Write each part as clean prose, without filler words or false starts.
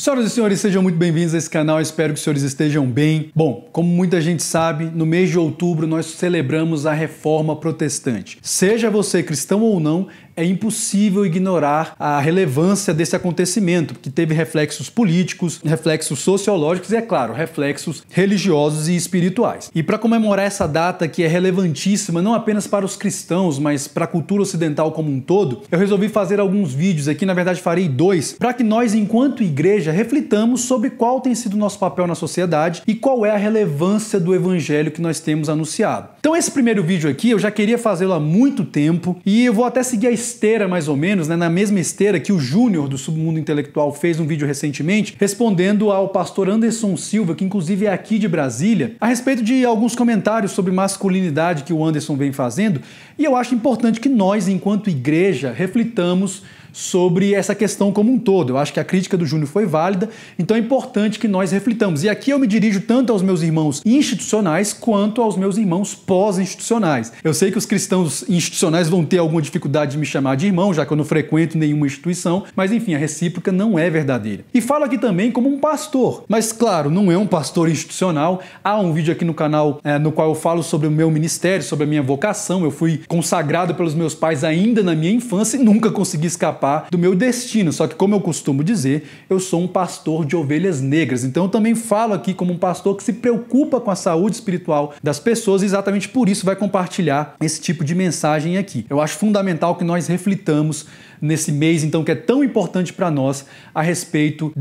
Senhoras e senhores, sejam muito bem-vindos a esse canal, espero que os senhores estejam bem. Bom, como muita gente sabe, no mês de outubro nós celebramos a Reforma Protestante. Seja você cristão ou não, é impossível ignorar a relevância desse acontecimento, que teve reflexos políticos, reflexos sociológicos e, é claro, reflexos religiosos e espirituais. E para comemorar essa data que é relevantíssima não apenas para os cristãos, mas para a cultura ocidental como um todo, eu resolvi fazer alguns vídeos aqui, na verdade farei dois, para que nós, enquanto igreja, reflitamos sobre qual tem sido o nosso papel na sociedade e qual é a relevância do evangelho que nós temos anunciado. Então esse primeiro vídeo aqui eu já queria fazê-lo há muito tempo e eu vou até seguir a esteira mais ou menos, na mesma esteira que o Júnior do Submundo Intelectual fez um vídeo recentemente, respondendo ao pastor Anderson Silva, que inclusive é aqui de Brasília, a respeito de alguns comentários sobre masculinidade que o Anderson vem fazendo, e eu acho importante que nós, enquanto igreja, reflitamos sobre essa questão como um todo. Eu acho que a crítica do Júnior foi válida, então é importante que nós reflitamos. E aqui eu me dirijo tanto aos meus irmãos institucionais quanto aos meus irmãos pós-institucionais. Eu sei que os cristãos institucionais vão ter alguma dificuldade de me chamar de irmão, já que eu não frequento nenhuma instituição, mas enfim, a recíproca não é verdadeira. E falo aqui também como um pastor, mas claro, não é um pastor institucional. Há um vídeo aqui no canal no qual eu falo sobre o meu ministério, sobre a minha vocação. Eu fui consagrado pelos meus pais ainda na minha infância e nunca consegui escapar do meu destino, só que como eu costumo dizer, eu sou um pastor de ovelhas negras, então eu também falo aqui como um pastor que se preocupa com a saúde espiritual das pessoas e exatamente por isso vai compartilhar esse tipo de mensagem aqui. Eu acho fundamental que nós reflitamos nesse mês, então, que é tão importante para nós a respeito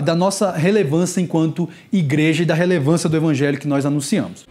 da nossa relevância enquanto igreja e da relevância do evangelho que nós anunciamos.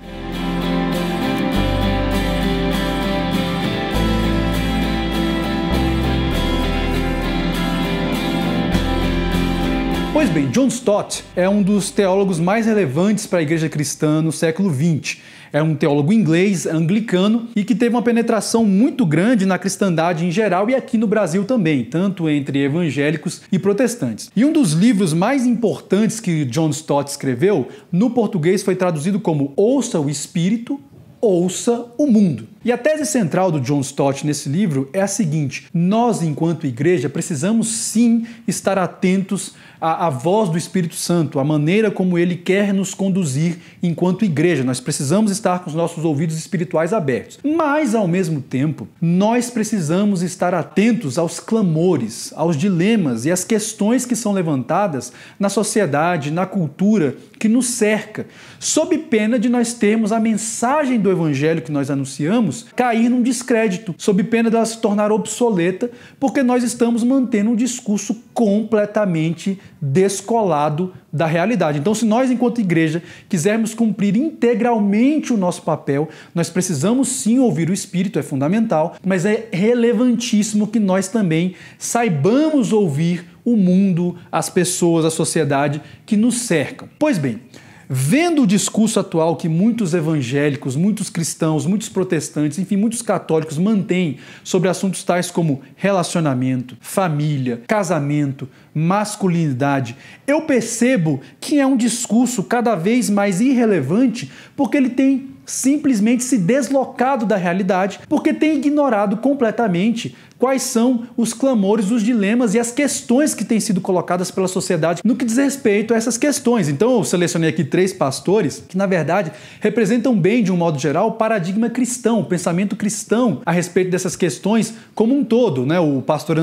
Pois bem, John Stott é um dos teólogos mais relevantes para a igreja cristã no século XX. É um teólogo inglês, anglicano, e que teve uma penetração muito grande na cristandade em geral e aqui no Brasil também, tanto entre evangélicos e protestantes. E um dos livros mais importantes que John Stott escreveu, no português foi traduzido como Ouça o Espírito, Ouça o Mundo. E a tese central do John Stott nesse livro é a seguinte: nós, enquanto igreja, precisamos sim estar atentos à voz do Espírito Santo, à maneira como ele quer nos conduzir enquanto igreja. Nós precisamos estar com os nossos ouvidos espirituais abertos. Mas, ao mesmo tempo, nós precisamos estar atentos aos clamores, aos dilemas e às questões que são levantadas na sociedade, na cultura que nos cerca, sob pena de nós termos a mensagem do evangelho que nós anunciamos cair num descrédito, sob pena dela se tornar obsoleta, porque nós estamos mantendo um discurso completamente descolado da realidade. Então, se nós, enquanto igreja, quisermos cumprir integralmente o nosso papel, nós precisamos sim ouvir o Espírito, é fundamental, mas é relevantíssimo que nós também saibamos ouvir o mundo, as pessoas, a sociedade que nos cercam. Pois bem, vendo o discurso atual que muitos evangélicos, muitos cristãos, muitos protestantes, enfim, muitos católicos mantêm sobre assuntos tais como relacionamento, família, casamento, masculinidade, eu percebo que é um discurso cada vez mais irrelevante porque ele tem simplesmente se deslocado da realidade, porque tem ignorado completamente quais são os clamores, os dilemas e as questões que têm sido colocadas pela sociedade no que diz respeito a essas questões. Então eu selecionei aqui 3 pastores que, na verdade, representam bem, de um modo geral, o paradigma cristão, o pensamento cristão a respeito dessas questões como um todo, né? O pastor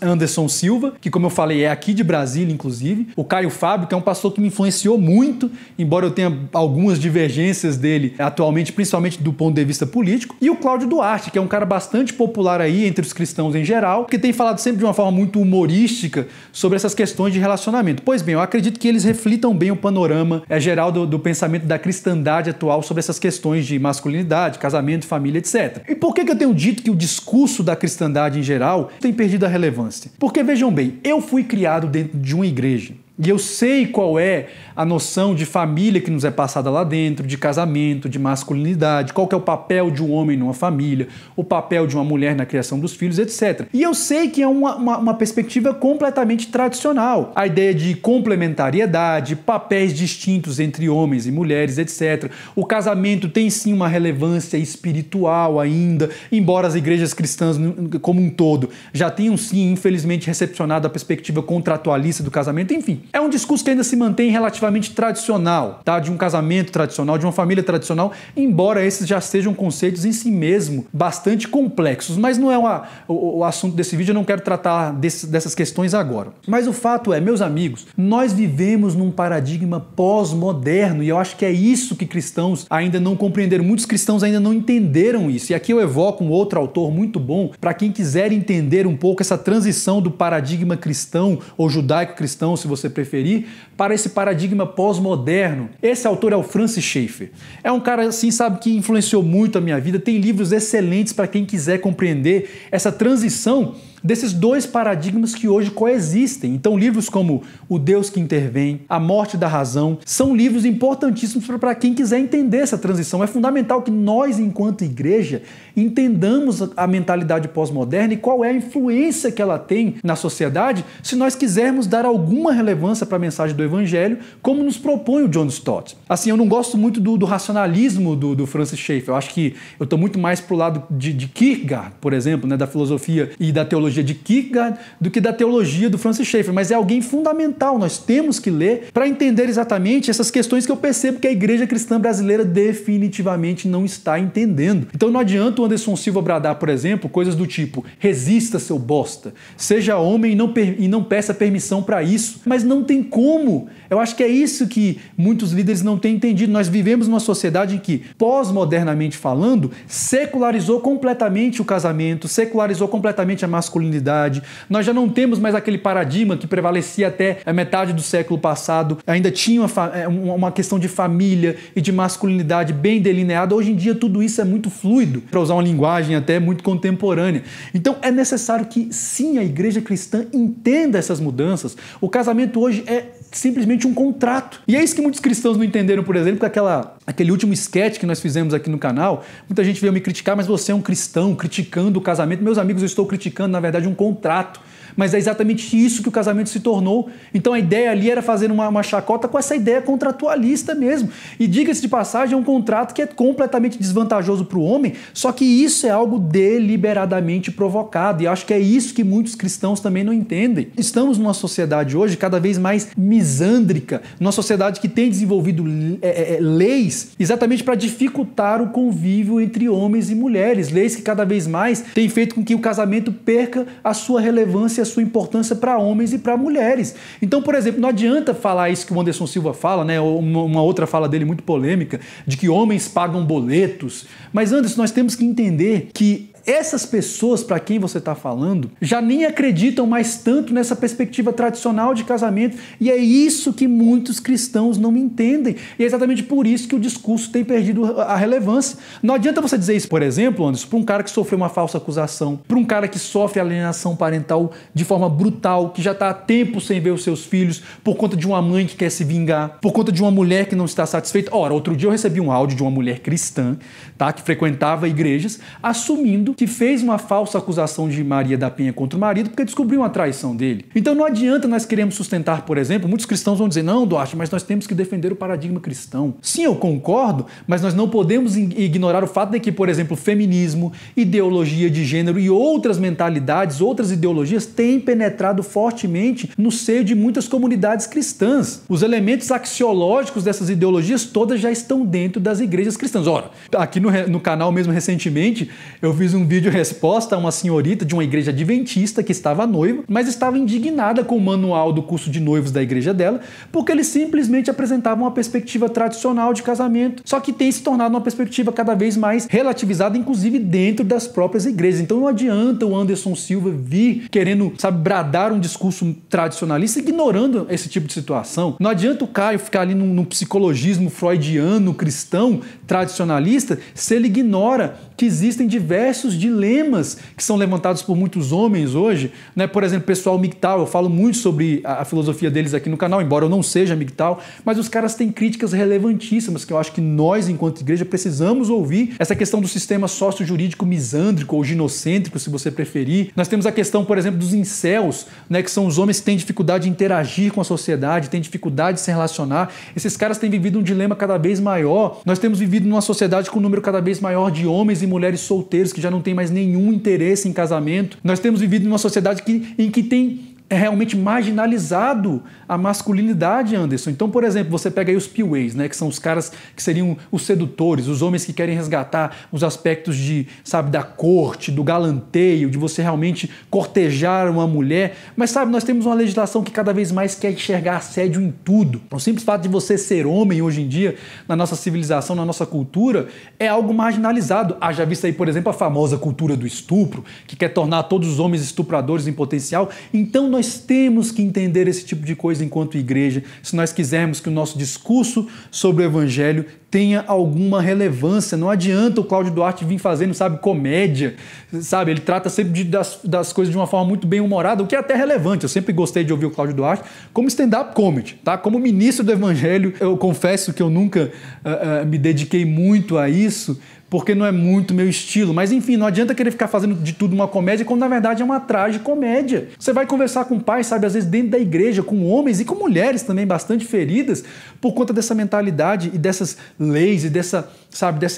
Anderson Silva, que, como eu falei, é aqui de Brasília, inclusive. O Caio Fábio, que é um pastor que me influenciou muito, embora eu tenha algumas divergências dele atualmente, principalmente do ponto de vista político. E o Cláudio Duarte, que é um cara bastante popular aí entre os cristãos em geral, que tem falado sempre de uma forma muito humorística sobre essas questões de relacionamento. Pois bem, eu acredito que eles reflitam bem o panorama geral do pensamento da cristandade atual sobre essas questões de masculinidade, casamento, família, etc. E por que eu tenho dito que o discurso da cristandade em geral tem perdido a relevância? Porque, vejam bem, eu fui criado dentro de uma igreja. E eu sei qual é a noção de família que nos é passada lá dentro, de casamento, de masculinidade, qual que é o papel de um homem numa família, o papel de uma mulher na criação dos filhos, etc. E eu sei que é uma perspectiva completamente tradicional. A ideia de complementariedade, papéis distintos entre homens e mulheres, etc. O casamento tem sim uma relevância espiritual ainda, embora as igrejas cristãs como um todo já tenham sim, infelizmente, recepcionado a perspectiva contratualista do casamento. Enfim, é um discurso que ainda se mantém relativamente tradicional, tá? De um casamento tradicional, de uma família tradicional, embora esses já sejam conceitos em si mesmo bastante complexos. Mas não é o assunto desse vídeo, eu não quero tratar dessas questões agora. Mas o fato é, meus amigos, nós vivemos num paradigma pós-moderno e eu acho que é isso que cristãos ainda não compreenderam. Muitos cristãos ainda não entenderam isso. E aqui eu evoco um outro autor muito bom para quem quiser entender um pouco essa transição do paradigma cristão ou judaico-cristão, se você preferir, para esse paradigma pós-moderno. Esse autor é o Francis Schaeffer. É um cara, assim, sabe, que influenciou muito a minha vida. Tem livros excelentes para quem quiser compreender essa transição desses dois paradigmas que hoje coexistem. Então, livros como O Deus que Intervém, A Morte da Razão, são livros importantíssimos para quem quiser entender essa transição. É fundamental que nós, enquanto igreja, entendamos a mentalidade pós-moderna e qual é a influência que ela tem na sociedade, se nós quisermos dar alguma relevância para a mensagem do Evangelho, como nos propõe o John Stott. Assim, eu não gosto muito do racionalismo do Francis Schaeffer. Eu acho que eu estou muito mais para o lado de Kierkegaard, por exemplo, né, da filosofia e da teologia de Kierkegaard do que da teologia do Francis Schaeffer, mas é alguém fundamental, nós temos que ler para entender exatamente essas questões que eu percebo que a igreja cristã brasileira definitivamente não está entendendo. Então não adianta o Anderson Silva bradar, por exemplo, coisas do tipo: resista, seu bosta, seja homem e não peça permissão para isso. Mas não tem como. Eu acho que é isso que muitos líderes não têm entendido. Nós vivemos numa sociedade em que, pós-modernamente falando, secularizou completamente o casamento, secularizou completamente a masculinidade. Nós já não temos mais aquele paradigma que prevalecia até a metade do século passado. Ainda tinha uma questão de família e de masculinidade bem delineada. Hoje em dia tudo isso é muito fluido, para usar uma linguagem até muito contemporânea. Então é necessário que sim, a igreja cristã entenda essas mudanças. O casamento hoje é simplesmente um contrato. E é isso que muitos cristãos não entenderam, por exemplo, com aquele último sketch que nós fizemos aqui no canal. Muita gente veio me criticar, mas você é um cristão criticando o casamento. Meus amigos, eu estou criticando, na verdade, um contrato. Mas é exatamente isso que o casamento se tornou. Então a ideia ali era fazer uma chacota com essa ideia contratualista mesmo. E diga-se de passagem, é um contrato que é completamente desvantajoso para o homem, só que isso é algo deliberadamente provocado. E acho que é isso que muitos cristãos também não entendem. Estamos numa sociedade hoje cada vez mais misândrica, numa sociedade que tem desenvolvido leis exatamente para dificultar o convívio entre homens e mulheres. Leis que cada vez mais têm feito com que o casamento perca a sua relevância, a sua importância para homens e para mulheres. Então, por exemplo, não adianta falar isso que o Anderson Silva fala, né, ou uma outra fala dele muito polêmica, de que homens pagam boletos. Mas, Anderson, nós temos que entender que essas pessoas para quem você está falando já nem acreditam mais tanto nessa perspectiva tradicional de casamento, e é isso que muitos cristãos não entendem. E é exatamente por isso que o discurso tem perdido a relevância. Não adianta você dizer isso, por exemplo, Anderson, para um cara que sofreu uma falsa acusação, para um cara que sofre alienação parental de forma brutal, que já está há tempo sem ver os seus filhos, por conta de uma mãe que quer se vingar, por conta de uma mulher que não está satisfeita. Ora, outro dia eu recebi um áudio de uma mulher cristã, tá, que frequentava igrejas, assumindo que fez uma falsa acusação de Maria da Penha contra o marido porque descobriu uma traição dele. Então não adianta nós queremos sustentar, por exemplo, muitos cristãos vão dizer: não, Duarte, mas nós temos que defender o paradigma cristão. Sim, eu concordo, mas nós não podemos ignorar o fato de que, por exemplo, feminismo, ideologia de gênero e outras mentalidades, outras ideologias têm penetrado fortemente no seio de muitas comunidades cristãs. Os elementos axiológicos dessas ideologias todas já estão dentro das igrejas cristãs. Ora, aqui no canal mesmo recentemente, eu fiz um vídeo resposta a uma senhorita de uma igreja adventista que estava noiva, mas estava indignada com o manual do curso de noivos da igreja dela, porque eles simplesmente apresentavam uma perspectiva tradicional de casamento, só que tem se tornado uma perspectiva cada vez mais relativizada, inclusive dentro das próprias igrejas. Então não adianta o Anderson Silva vir querendo, sabe, bradar um discurso tradicionalista, ignorando esse tipo de situação. Não adianta o Caio ficar ali num psicologismo freudiano, cristão, tradicionalista, se ele ignora que existem diversos muitos dilemas que são levantados por muitos homens hoje, né? Por exemplo, o pessoal MGTOW, eu falo muito sobre a filosofia deles aqui no canal, embora eu não seja MGTOW, mas os caras têm críticas relevantíssimas que eu acho que nós, enquanto igreja, precisamos ouvir. Essa questão do sistema sócio-jurídico misândrico ou ginocêntrico, se você preferir. Nós temos a questão, por exemplo, dos incels, né? Que são os homens que têm dificuldade de interagir com a sociedade, têm dificuldade de se relacionar. Esses caras têm vivido um dilema cada vez maior. Nós temos vivido numa sociedade com um número cada vez maior de homens e mulheres solteiros que já não têm mais nenhum interesse em casamento. Nós temos vivido numa sociedade em que tem realmente marginalizado a masculinidade, Anderson. Então, por exemplo, você pega aí os PUAs, né, que são os caras que seriam os sedutores, os homens que querem resgatar os aspectos de, sabe, da corte, do galanteio, de você realmente cortejar uma mulher. Mas, sabe, nós temos uma legislação que cada vez mais quer enxergar assédio em tudo. O simples fato de você ser homem hoje em dia, na nossa civilização, na nossa cultura, é algo marginalizado. Haja visto aí, por exemplo, a famosa cultura do estupro, que quer tornar todos os homens estupradores em potencial. Então, nós temos que entender esse tipo de coisa enquanto igreja, se nós quisermos que o nosso discurso sobre o evangelho tenha alguma relevância. Não adianta o Cláudio Duarte vir fazendo, sabe, comédia, sabe? Ele trata sempre das coisas de uma forma muito bem humorada, o que é até relevante. Eu sempre gostei de ouvir o Cláudio Duarte como stand-up comedy, tá? Como ministro do evangelho, eu confesso que eu nunca me dediquei muito a isso, porque não é muito meu estilo. Mas enfim, não adianta querer ficar fazendo de tudo uma comédia, quando na verdade é uma tragicomédia. Você vai conversar com pais, sabe, às vezes dentro da igreja, com homens e com mulheres também bastante feridas, por conta dessa mentalidade e dessas leis e dessa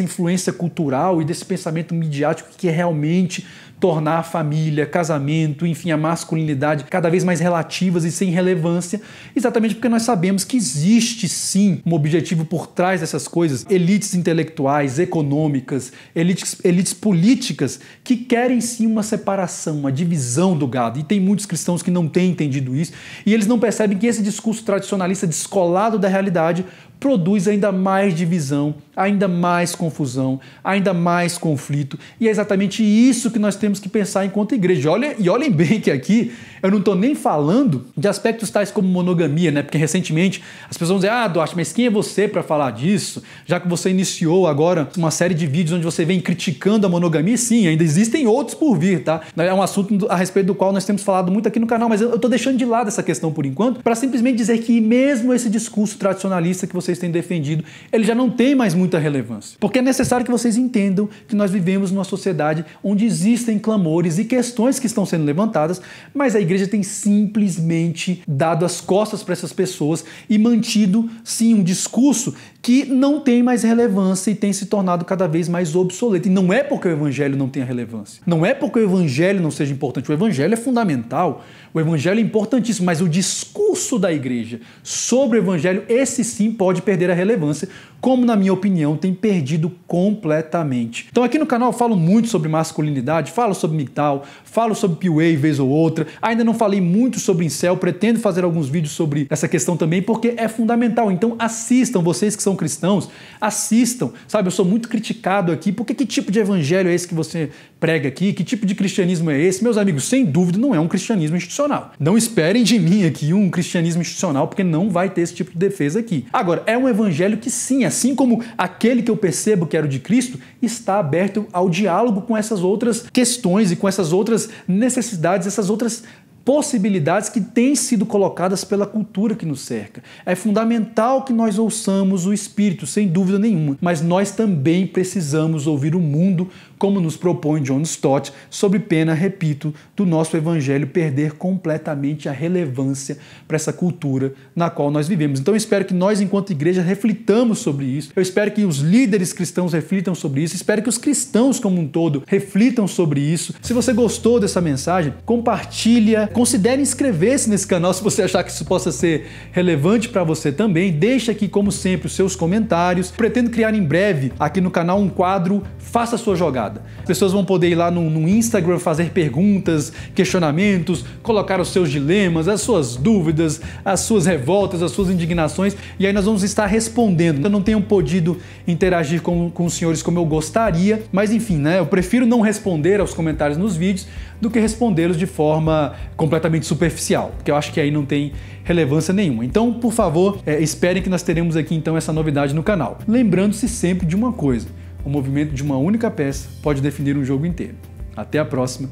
influência cultural e desse pensamento midiático que é realmente tornar a família, casamento, enfim, a masculinidade cada vez mais relativas e sem relevância, exatamente porque nós sabemos que existe sim um objetivo por trás dessas coisas, elites intelectuais, econômicas, elites políticas que querem sim uma separação, uma divisão do gado, e tem muitos cristãos que não têm entendido isso, e eles não percebem que esse discurso tradicionalista descolado da realidade produz ainda mais divisão, ainda mais confusão, ainda mais conflito. E é exatamente isso que nós temos que pensar enquanto igreja. Olhem bem que aqui eu não estou nem falando de aspectos tais como monogamia, né? Porque recentemente as pessoas vão dizer: Duarte, mas quem é você para falar disso? Já que você iniciou agora uma série de vídeos onde você vem criticando a monogamia. Sim, ainda existem outros por vir, tá? É um assunto a respeito do qual nós temos falado muito aqui no canal, mas eu estou deixando de lado essa questão por enquanto, para simplesmente dizer que mesmo esse discurso tradicionalista que vocês têm defendido, ele já não tem mais muita relevância. Porque é necessário que vocês entendam que nós vivemos numa sociedade onde existem clamores e questões que estão sendo levantadas, mas a igreja tem simplesmente dado as costas para essas pessoas e mantido, sim, um discurso que não tem mais relevância e tem se tornado cada vez mais obsoleto. E não é porque o evangelho não tenha relevância. Não é porque o evangelho não seja importante. O evangelho é fundamental. O evangelho é importantíssimo, mas o discurso da igreja sobre o evangelho, esse sim pode perder a relevância, como na minha opinião tem perdido completamente. Então aqui no canal eu falo muito sobre masculinidade, falo sobre MGTOW, falo sobre PUA vez ou outra, ainda não falei muito sobre incel, pretendo fazer alguns vídeos sobre essa questão também, porque é fundamental. Então assistam, vocês que são cristãos, assistam, sabe, eu sou muito criticado aqui, porque que tipo de evangelho é esse que você prega aqui? Que tipo de cristianismo é esse? Meus amigos, sem dúvida não é um cristianismo institucional. Não esperem de mim aqui um cristianismo institucional, porque não vai ter esse tipo de defesa aqui. Agora, é um evangelho que sim, assim como aquele que eu percebo que era o de Cristo, está aberto ao diálogo com essas outras questões e com essas outras necessidades, essas outras possibilidades que têm sido colocadas pela cultura que nos cerca. É fundamental que nós ouçamos o Espírito, sem dúvida nenhuma, mas nós também precisamos ouvir o mundo, como nos propõe John Stott, sob pena, repito, do nosso evangelho perder completamente a relevância para essa cultura na qual nós vivemos. Então eu espero que nós, enquanto igreja, reflitamos sobre isso. Eu espero que os líderes cristãos reflitam sobre isso. Espero que os cristãos como um todo reflitam sobre isso. Se você gostou dessa mensagem, compartilha, considere inscrever-se nesse canal se você achar que isso possa ser relevante para você também. Deixa aqui, como sempre, os seus comentários. Pretendo criar em breve aqui no canal um quadro Faça a Sua Jogada. As pessoas vão poder ir lá no Instagram fazer perguntas, questionamentos, colocar os seus dilemas, as suas dúvidas, as suas revoltas, as suas indignações, e aí nós vamos estar respondendo. Eu não tenho podido interagir com os senhores como eu gostaria, mas enfim, né? Eu prefiro não responder aos comentários nos vídeos do que respondê-los de forma completamente superficial, porque eu acho que aí não tem relevância nenhuma. Então, por favor, esperem que nós teremos aqui então essa novidade no canal. Lembrando-se sempre de uma coisa: o movimento de uma única peça pode definir um jogo inteiro. Até a próxima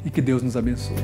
e que Deus nos abençoe.